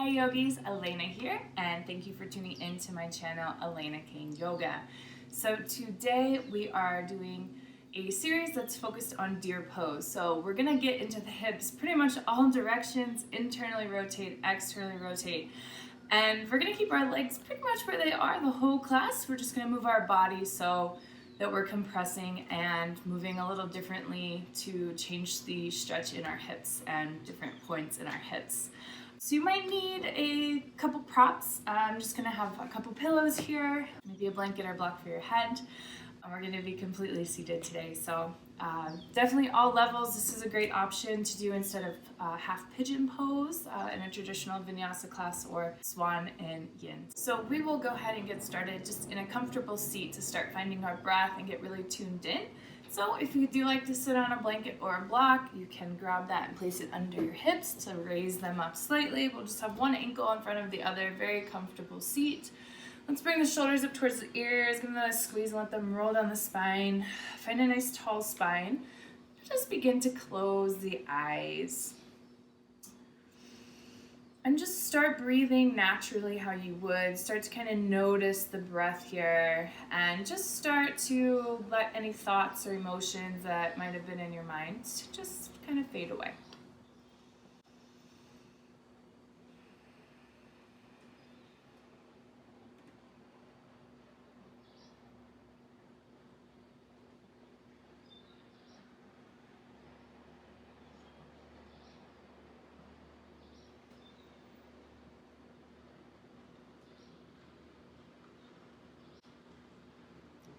Hi yogis, Alana here, and thank you for tuning in to my channel, Alana Kane Yoga. So today we are doing a series that's focused on deer pose. So we're gonna get into the hips pretty much all directions, internally rotate, externally rotate. And we're gonna keep our legs pretty much where they are the whole class. We're just gonna move our body so that we're compressing and moving a little differently to change the stretch in our hips and different points in our hips. So you might need a couple props. I'm just gonna have a couple pillows here, maybe a blanket or block for your head. And we're gonna be completely seated today. So definitely all levels. This is a great option to do instead of half pigeon pose in a traditional vinyasa class or swan and yin. So we will go ahead and get started just in a comfortable seat to start finding our breath and get really tuned in. So if you do like to sit on a blanket or a block, you can grab that and place it under your hips to raise them up slightly. We'll just have one ankle in front of the other, very comfortable seat. Let's bring the shoulders up towards the ears, give them a squeeze and let them roll down the spine. Find a nice tall spine. Just begin to close the eyes. And just start breathing naturally how you would. Start to kind of notice the breath here and just start to let any thoughts or emotions that might have been in your mind just kind of fade away.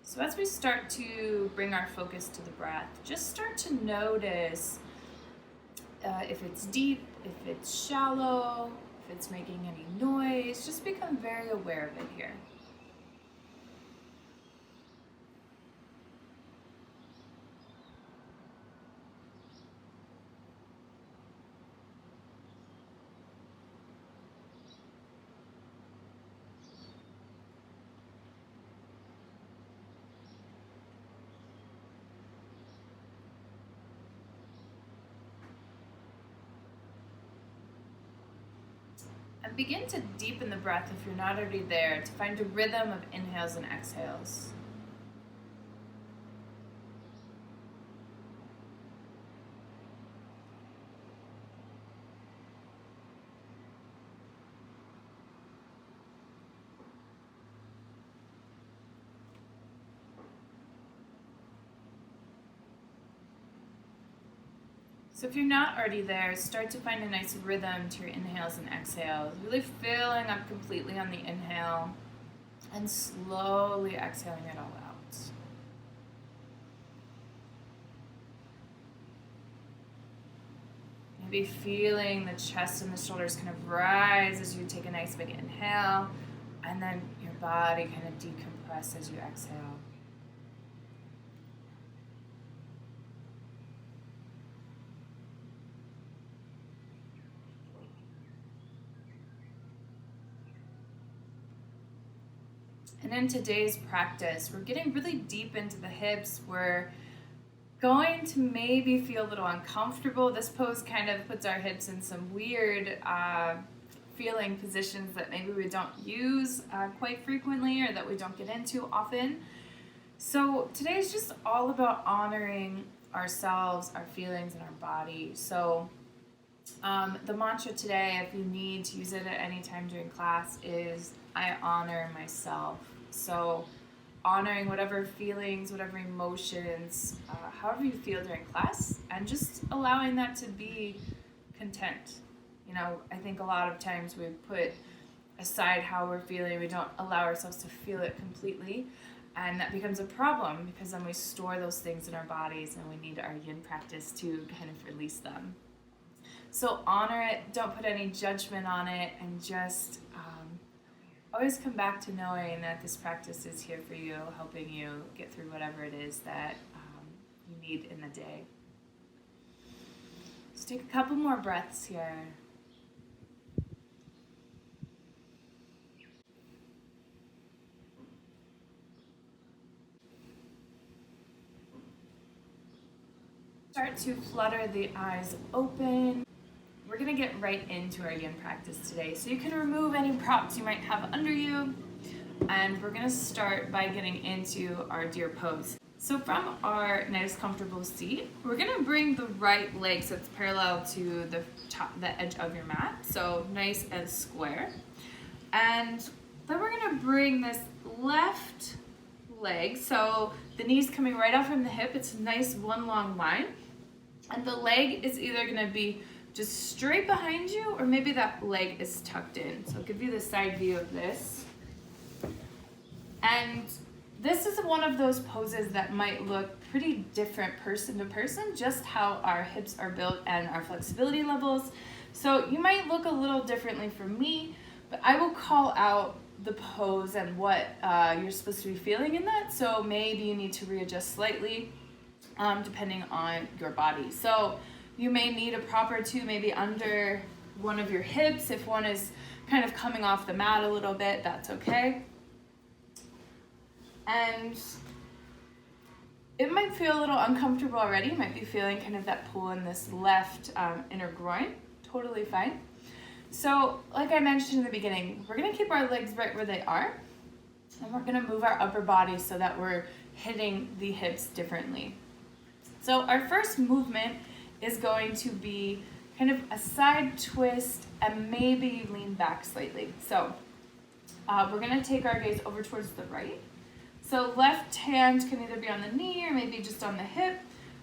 So as we start to bring our focus to the breath, just start to notice if it's deep, if it's shallow, if it's making any noise. Just become very aware of it here. And begin to deepen the breath if you're not already there, to find a rhythm of inhales and exhales. So if you're not already there, start to find a nice rhythm to your inhales and exhales. Really filling up completely on the inhale and slowly exhaling it all out. Maybe feeling the chest and the shoulders kind of rise as you take a nice big inhale, and then your body kind of decompress as you exhale. And in today's practice, we're getting really deep into the hips. We're going to maybe feel a little uncomfortable. This pose kind of puts our hips in some weird feeling positions that maybe we don't use quite frequently or that we don't get into often. So today is just all about honoring ourselves, our feelings, and our body. So the mantra today, if you need to use it at any time during class, is I honor myself. So honoring whatever feelings, whatever emotions, however you feel during class, and just allowing that to be content. You know, I think a lot of times we put aside how we're feeling, we don't allow ourselves to feel it completely, and that becomes a problem because then we store those things in our bodies and we need our yin practice to kind of release them. So honor it, don't put any judgment on it, and just always come back to knowing that this practice is here for you, helping you get through whatever it is that you need in the day. Let's take a couple more breaths here. Start to flutter the eyes open. We're gonna get right into our yin practice today. So you can remove any props you might have under you, and we're gonna start by getting into our deer pose. So from our nice comfortable seat, we're gonna bring the right leg so it's parallel to the edge of your mat, so nice and square. And then we're gonna bring this left leg, so the knee's coming right out from the hip. It's a nice one long line. And the leg is either gonna be just straight behind you, or maybe that leg is tucked in. So I'll give you the side view of this. And this is one of those poses that might look pretty different person to person, just how our hips are built and our flexibility levels. So you might look a little differently from me, but I will call out the pose and what you're supposed to be feeling in that. So maybe you need to readjust slightly depending on your body. So you may need a prop or two maybe under one of your hips. If one is kind of coming off the mat a little bit, that's okay. And it might feel a little uncomfortable already. You might be feeling kind of that pull in this left inner groin. Totally fine. So like I mentioned in the beginning, we're gonna keep our legs right where they are, and we're gonna move our upper body so that we're hitting the hips differently. So our first movement is going to be kind of a side twist and maybe lean back slightly. So we're gonna take our gaze over towards the right. So left hand can either be on the knee or maybe just on the hip.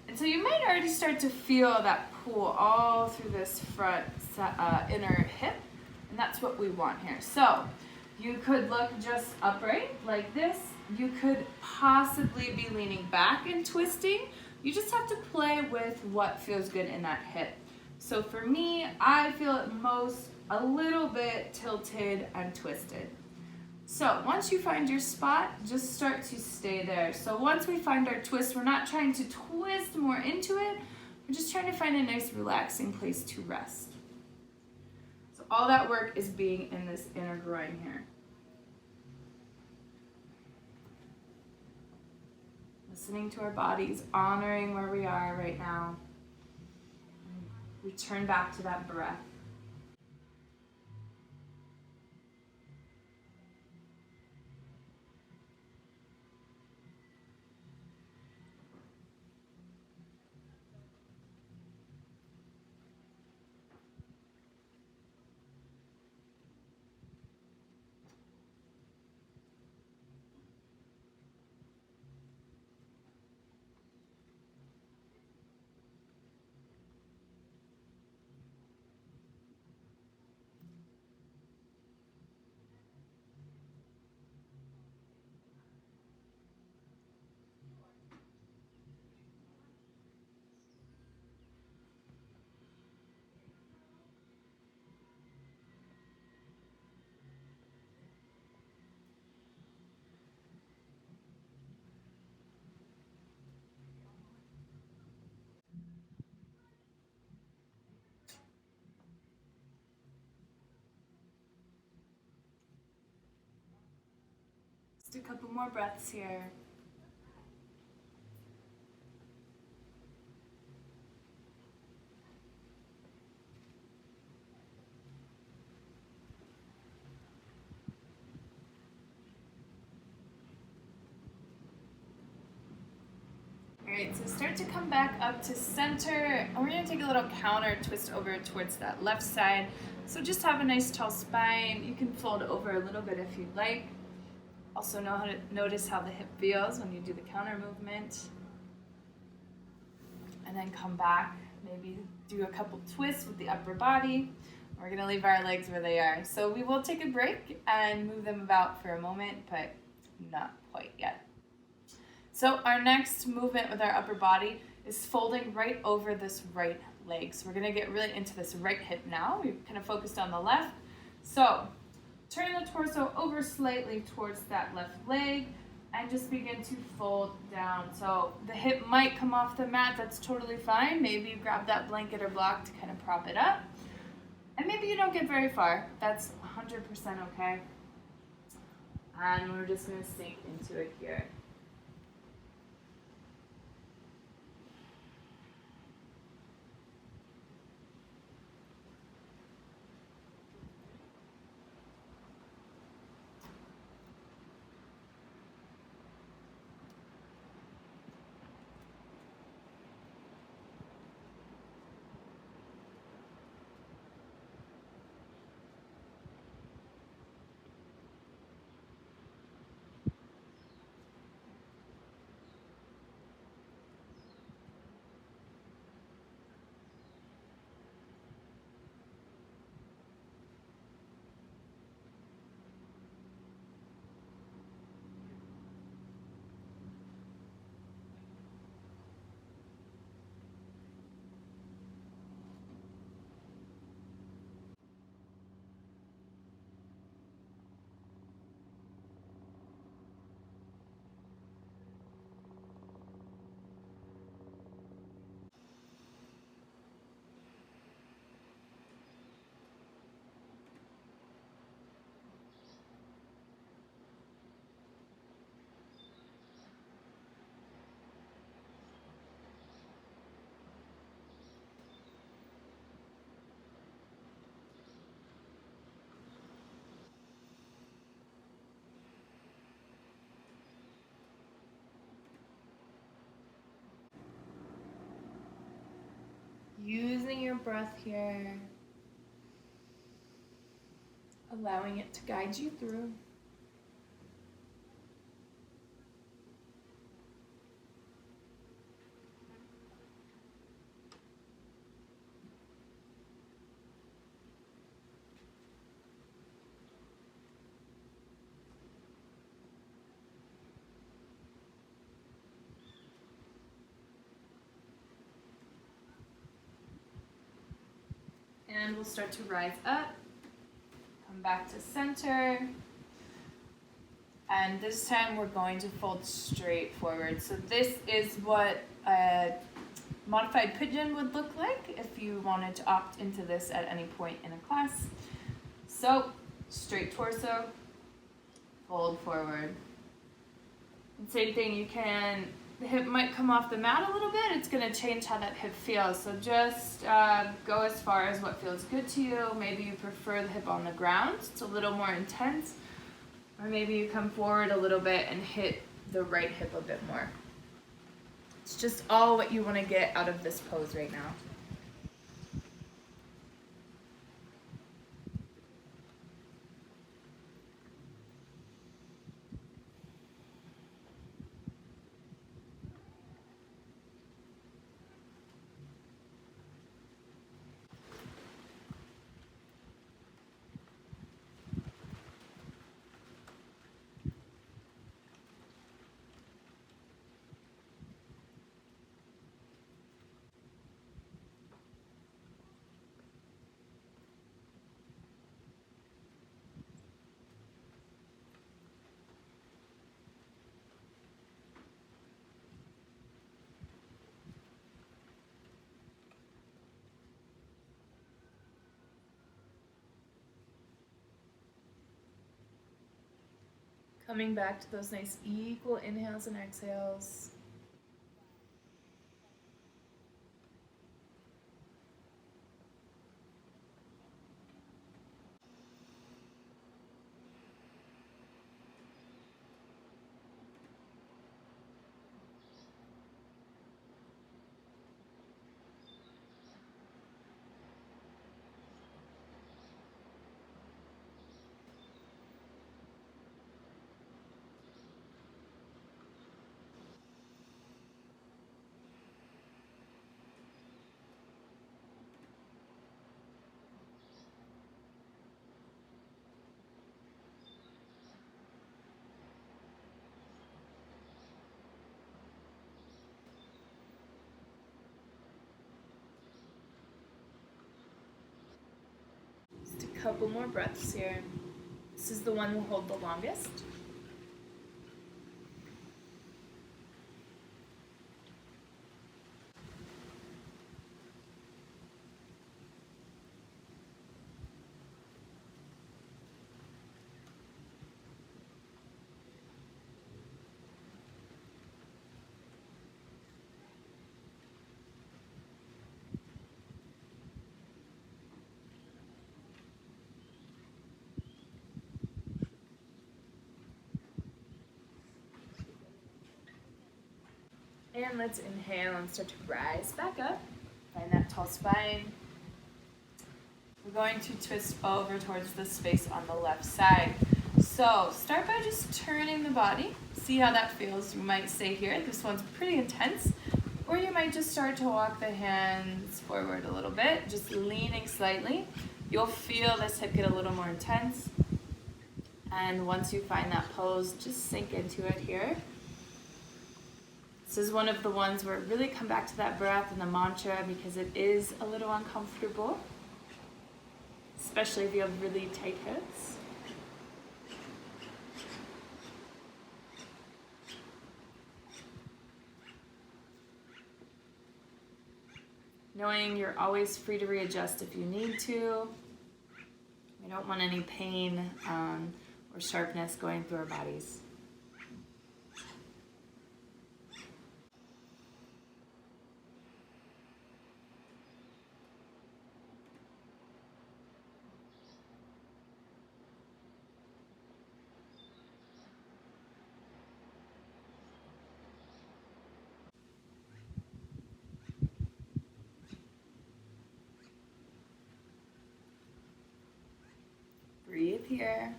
And so you might already start to feel that pull all through this front inner hip, and that's what we want here. So you could look just upright like this. You could possibly be leaning back and twisting. You just have to play with what feels good in that hip. So for me, I feel it most a little bit tilted and twisted. So once you find your spot, just start to stay there. So once we find our twist, we're not trying to twist more into it. We're just trying to find a nice relaxing place to rest. So all that work is being in this inner groin here. Listening to our bodies, honoring where we are right now. Return back to that breath. Just a couple more breaths here. Alright, so start to come back up to center, and we're going to take a little counter twist over towards that left side. So just have a nice tall spine. You can fold over a little bit if you'd like. Also know how to notice how the hip feels when you do the counter movement. And then come back, maybe do a couple twists with the upper body. We're going to leave our legs where they are. So we will take a break and move them about for a moment, but not quite yet. So our next movement with our upper body is folding right over this right leg. So we're gonna get really into this right hip now. We've kind of focused on the left. So turn the torso over slightly towards that left leg and just begin to fold down. So the hip might come off the mat, that's totally fine. Maybe you grab that blanket or block to kind of prop it up. And maybe you don't get very far. That's 100% okay. And we're just gonna sink into it here. feeling your breath here, allowing it to guide you through. And we'll start to rise up, come back to center, and this time we're going to fold straight forward. So this is what a modified pigeon would look like if you wanted to opt into this at any point in a class. So straight torso, fold forward. And same thing, the hip might come off the mat a little bit. It's going to change how that hip feels. So just go as far as what feels good to you. Maybe you prefer the hip on the ground. It's a little more intense. Or maybe you come forward a little bit and hit the right hip a bit more. It's just all what you want to get out of this pose right now. Coming back to those nice equal inhales and exhales. Just a couple more breaths here. This is the one we'll hold the longest. And let's inhale and start to rise back up. Find that tall spine. We're going to twist over towards the space on the left side. So start by just turning the body. See how that feels. You might stay here. This one's pretty intense. Or you might just start to walk the hands forward a little bit, just leaning slightly. You'll feel this hip get a little more intense. And once you find that pose, just sink into it here. This is one of the ones where really come back to that breath and the mantra because it is a little uncomfortable, especially if you have really tight hips. Knowing you're always free to readjust if you need to. We don't want any pain or sharpness going through our bodies. breathe here.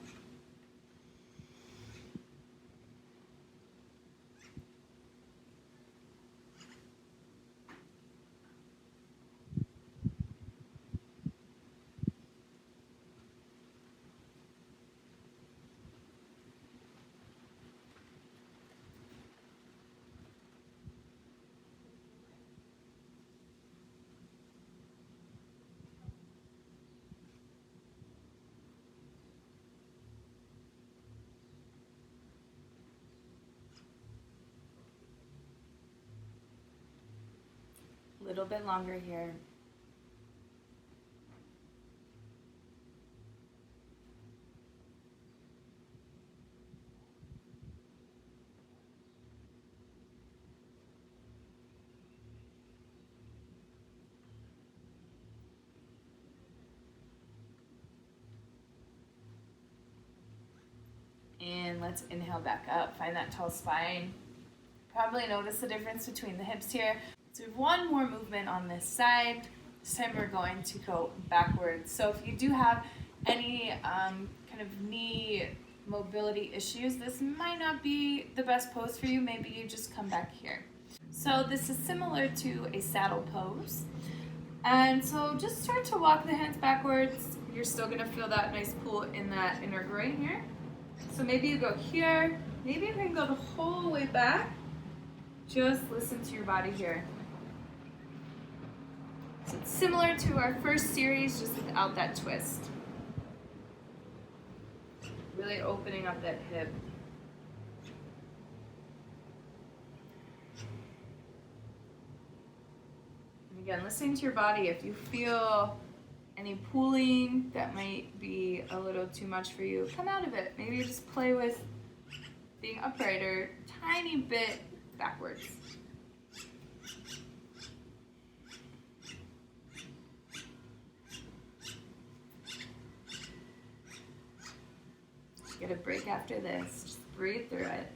A little bit longer here. And let's inhale back up, find that tall spine. Probably notice the difference between the hips here. So we have one more movement on this side. This time we're going to go backwards. So if you do have any kind of knee mobility issues, this might not be the best pose for you. Maybe you just come back here. So this is similar to a saddle pose. And so just start to walk the hands backwards. You're still gonna feel that nice pull in that inner groin here. So maybe you go here, maybe you can go the whole way back. Just listen to your body here. So it's similar to our first series, just without that twist. Really opening up that hip. And again, listening to your body. If you feel any pulling that might be a little too much for you, come out of it. Maybe just play with being upright or tiny bit backwards. Get a break after this. Just breathe through it.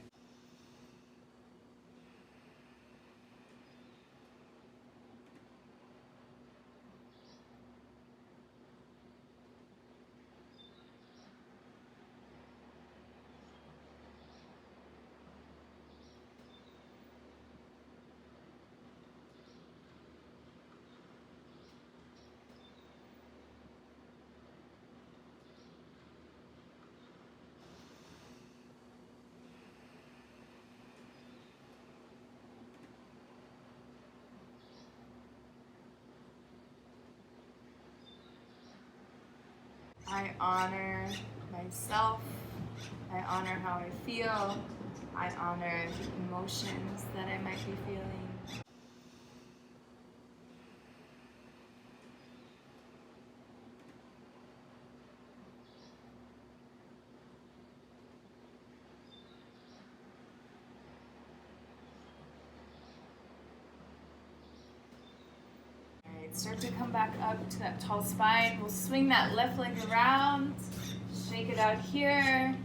I honor myself. I honor how I feel. I honor the emotions that I might be feeling. Start to come back up to that tall spine. We'll swing that left leg around, shake it out here,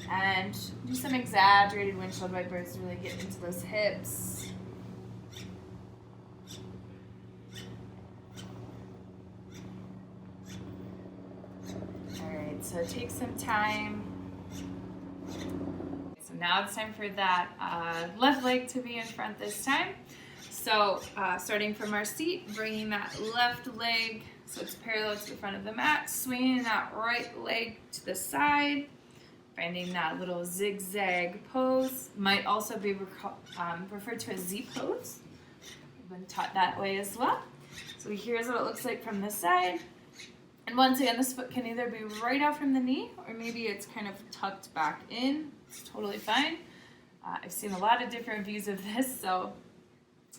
and do some exaggerated windshield wipers to really get into those hips. All right, so take some time. So now it's time for that left leg to be in front this time. So starting from our seat, bringing that left leg so it's parallel to the front of the mat, swinging that right leg to the side, finding that little zigzag pose. Might also be referred to as Z pose. I've been taught that way as well. So here's what it looks like from this side. And once again, this foot can either be right out from the knee or maybe it's kind of tucked back in. It's totally fine. I've seen a lot of different views of this, so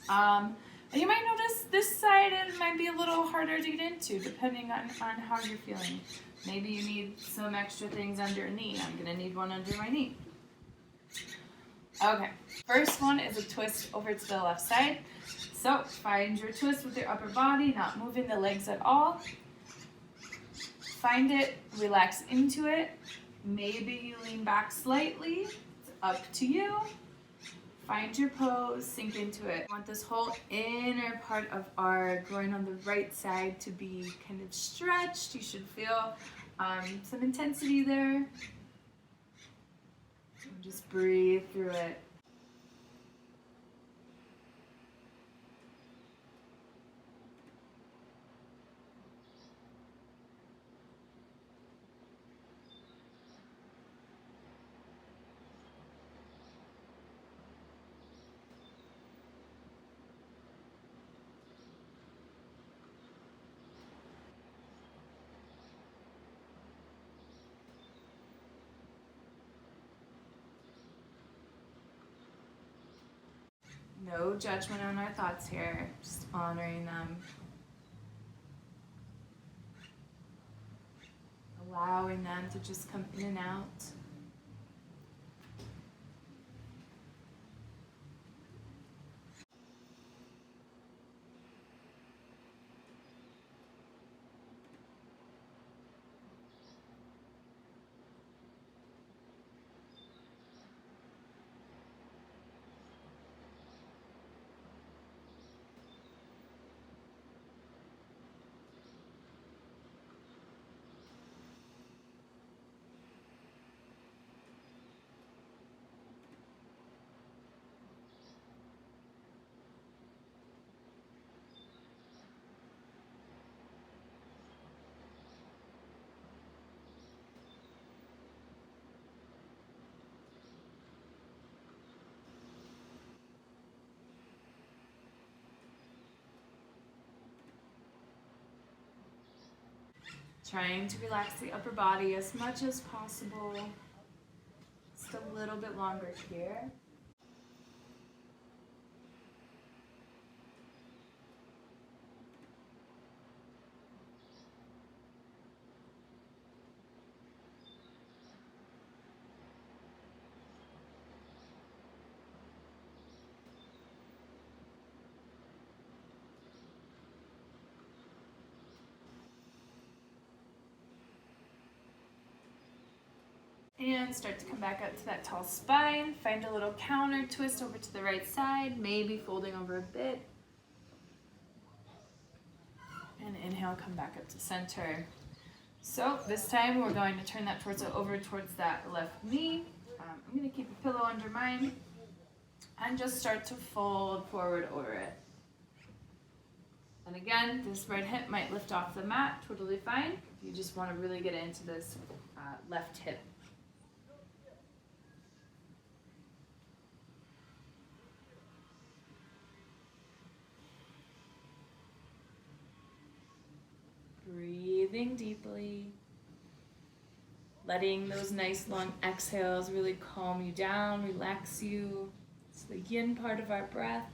you might notice this side it might be a little harder to get into depending on how you're feeling. Maybe you need some extra things under your knee. I'm gonna need one under my knee. Okay, first one is a twist over to the left side. So find your twist with your upper body, not moving the legs at all. Find it, relax into it. Maybe you lean back slightly. It's up to you. Find your pose, sink into it. I want this whole inner part of our groin on the right side to be kind of stretched. You should feel some intensity there. Just breathe through it. No judgment on our thoughts here, just honoring them. Allowing them to just come in and out. Trying to relax the upper body as much as possible. Just a little bit longer here. And start to come back up to that tall spine. Find a little counter twist over to the right side, maybe folding over a bit. And inhale, come back up to center. So this time we're going to turn that torso over towards that left knee. I'm going to keep a pillow under mine and just start to fold forward over it. And again, this right hip might lift off the mat, totally fine. You just want to really get into this left hip. Breathing deeply, letting those nice long exhales really calm you down, relax you. It's the yin part of our breath.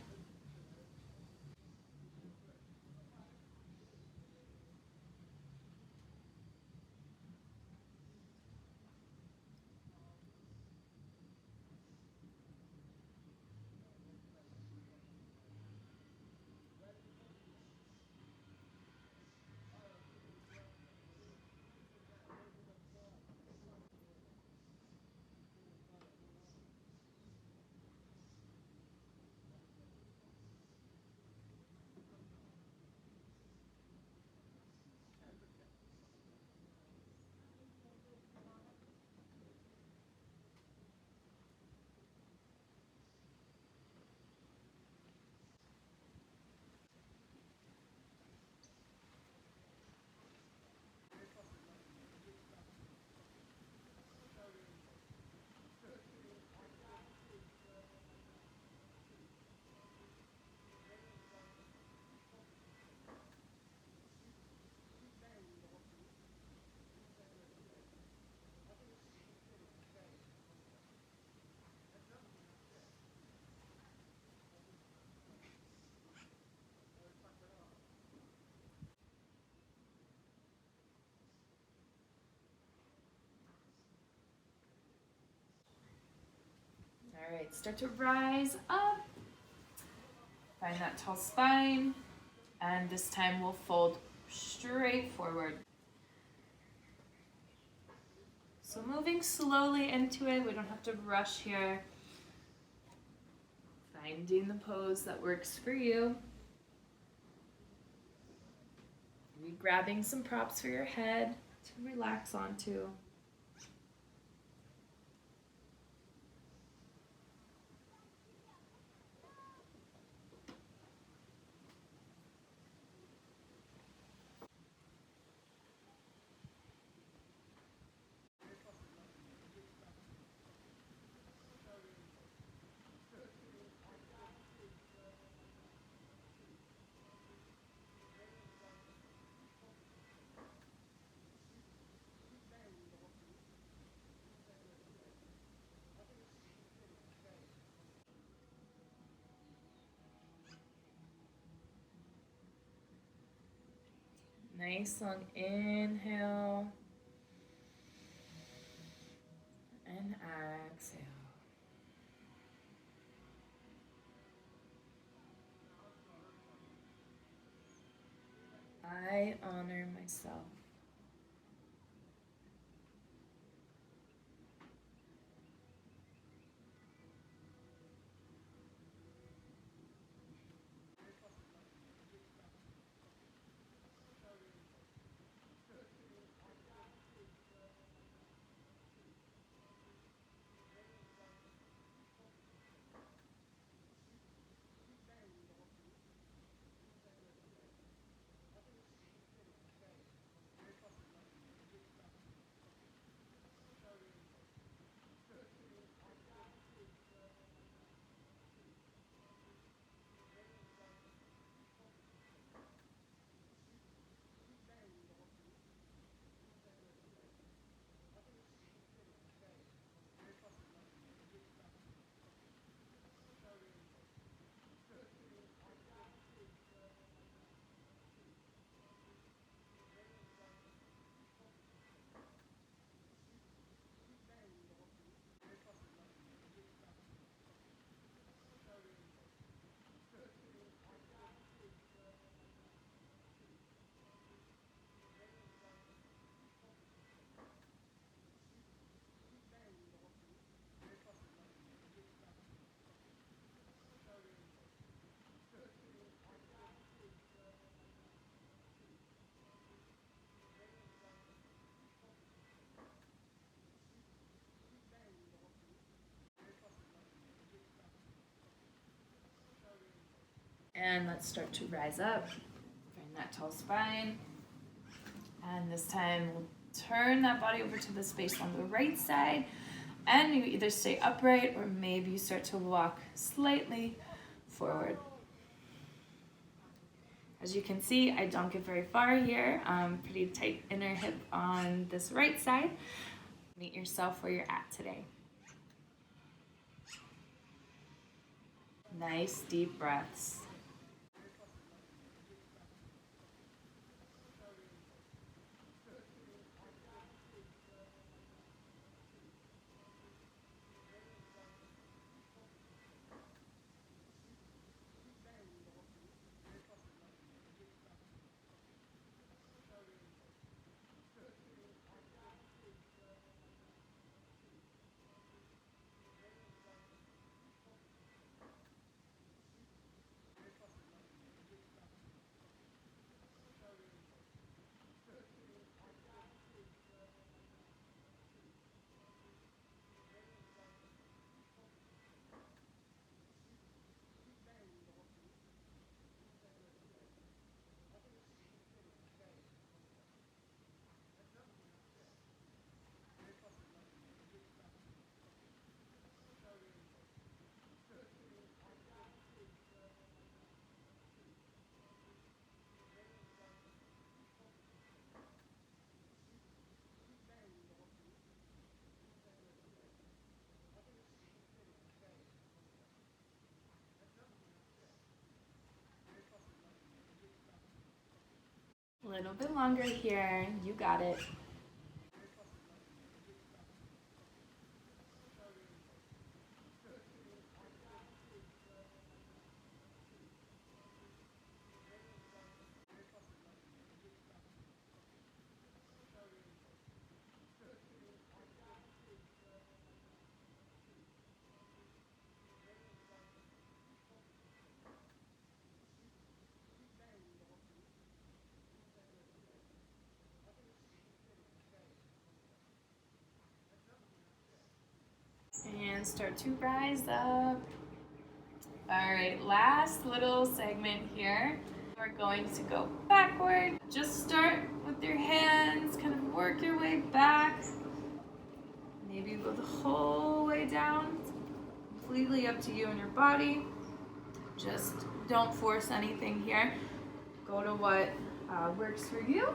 All right, start to rise up. Find that tall spine. And this time we'll fold straight forward. So moving slowly into it, we don't have to rush here. Finding the pose that works for you. Maybe grabbing some props for your head to relax onto. Nice long inhale and exhale. I honor myself. And let's start to rise up. Find that tall spine. And this time we'll turn that body over to the space on the right side. And you either stay upright or maybe you start to walk slightly forward. As you can see, I don't get very far here. Pretty tight inner hip on this right side. Meet yourself where you're at today. Nice deep breaths. A little bit longer here. You got it. and start to rise up. All right, last little segment here. We're going to go backward. Just start with your hands, kind of work your way back. Maybe go the whole way down. It's completely up to you and your body. Just don't force anything here. Go to what works for you.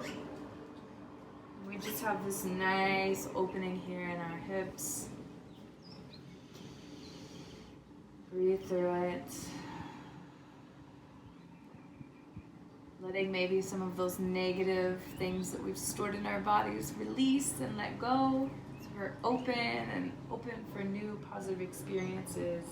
We just have this nice opening here in our hips. Breathe through it. Letting maybe some of those negative things that we've stored in our bodies release and let go. So we're open for new positive experiences.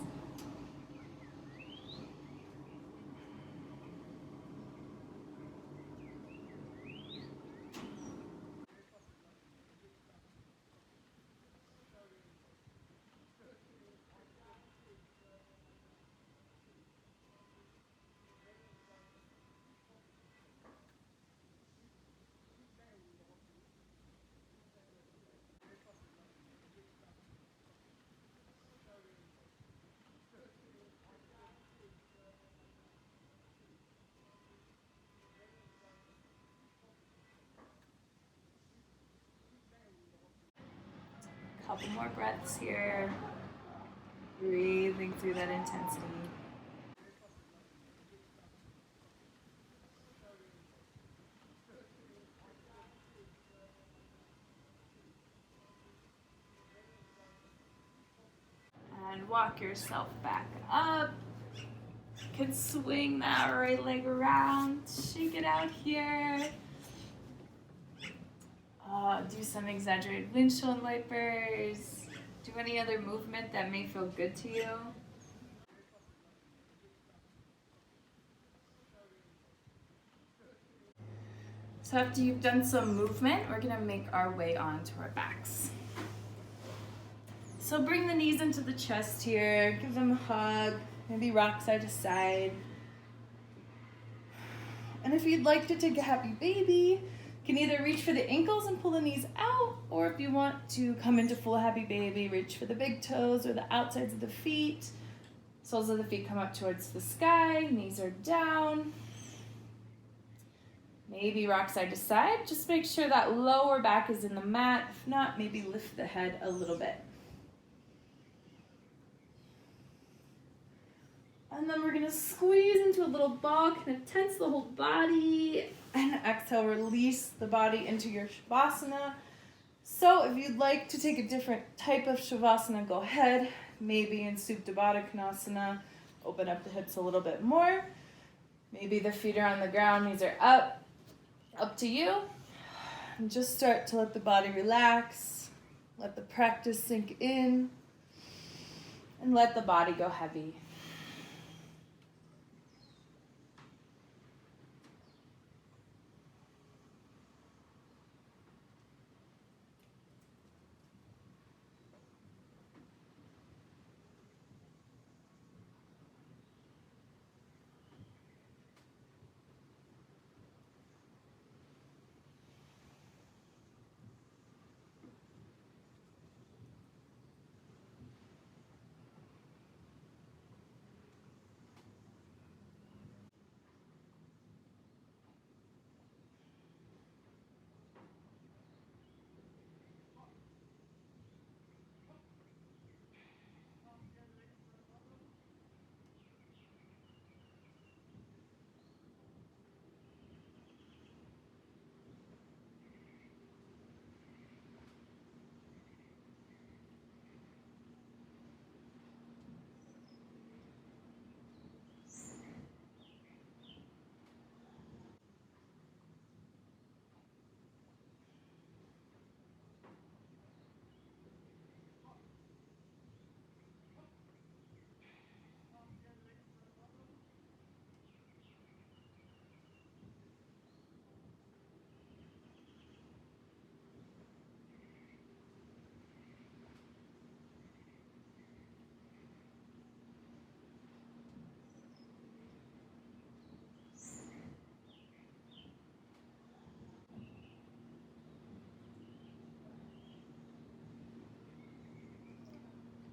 Couple more breaths here. Breathing through that intensity. And walk yourself back up. You can swing that right leg around. Shake it out here. Do some exaggerated windshield wipers. Do any other movement that may feel good to you. So after you've done some movement, we're gonna make our way onto our backs. So bring the knees into the chest here, give them a hug, maybe rock side to side. And if you'd like to take a happy baby, you can either reach for the ankles and pull the knees out, or if you want to come into full happy baby, reach for the big toes or the outsides of the feet. Soles of the feet come up towards the sky, knees are down. Maybe rock side to side. Just make sure that lower back is in the mat. If not, maybe lift the head a little bit. And then we're gonna squeeze into a little ball, kind of tense the whole body, and exhale, release the body into your Shavasana. So if you'd like to take a different type of Shavasana, go ahead. Maybe in Supta Baddha Konasana, open up the hips a little bit more. Maybe the feet are on the ground, knees are up to you. And just start to let the body relax, let the practice sink in, and let the body go heavy.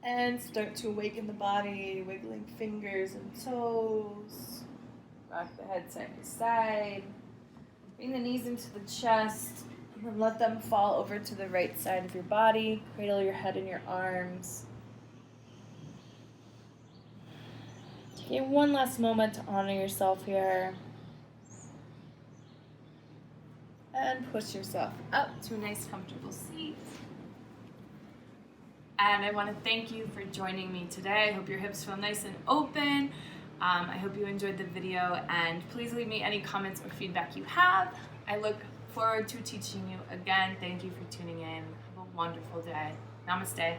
And start to awaken the body, wiggling fingers and toes. Rock the head side to side. Bring the knees into the chest. And then let them fall over to the right side of your body. Cradle your head in your arms. Taking one last moment to honor yourself here. And push yourself up to a nice comfortable seat. And I want to thank you for joining me today. I hope your hips feel nice and open. I hope you enjoyed the video, and please leave me any comments or feedback you have. I look forward to teaching you again. Thank you for tuning in. Have a wonderful day. Namaste.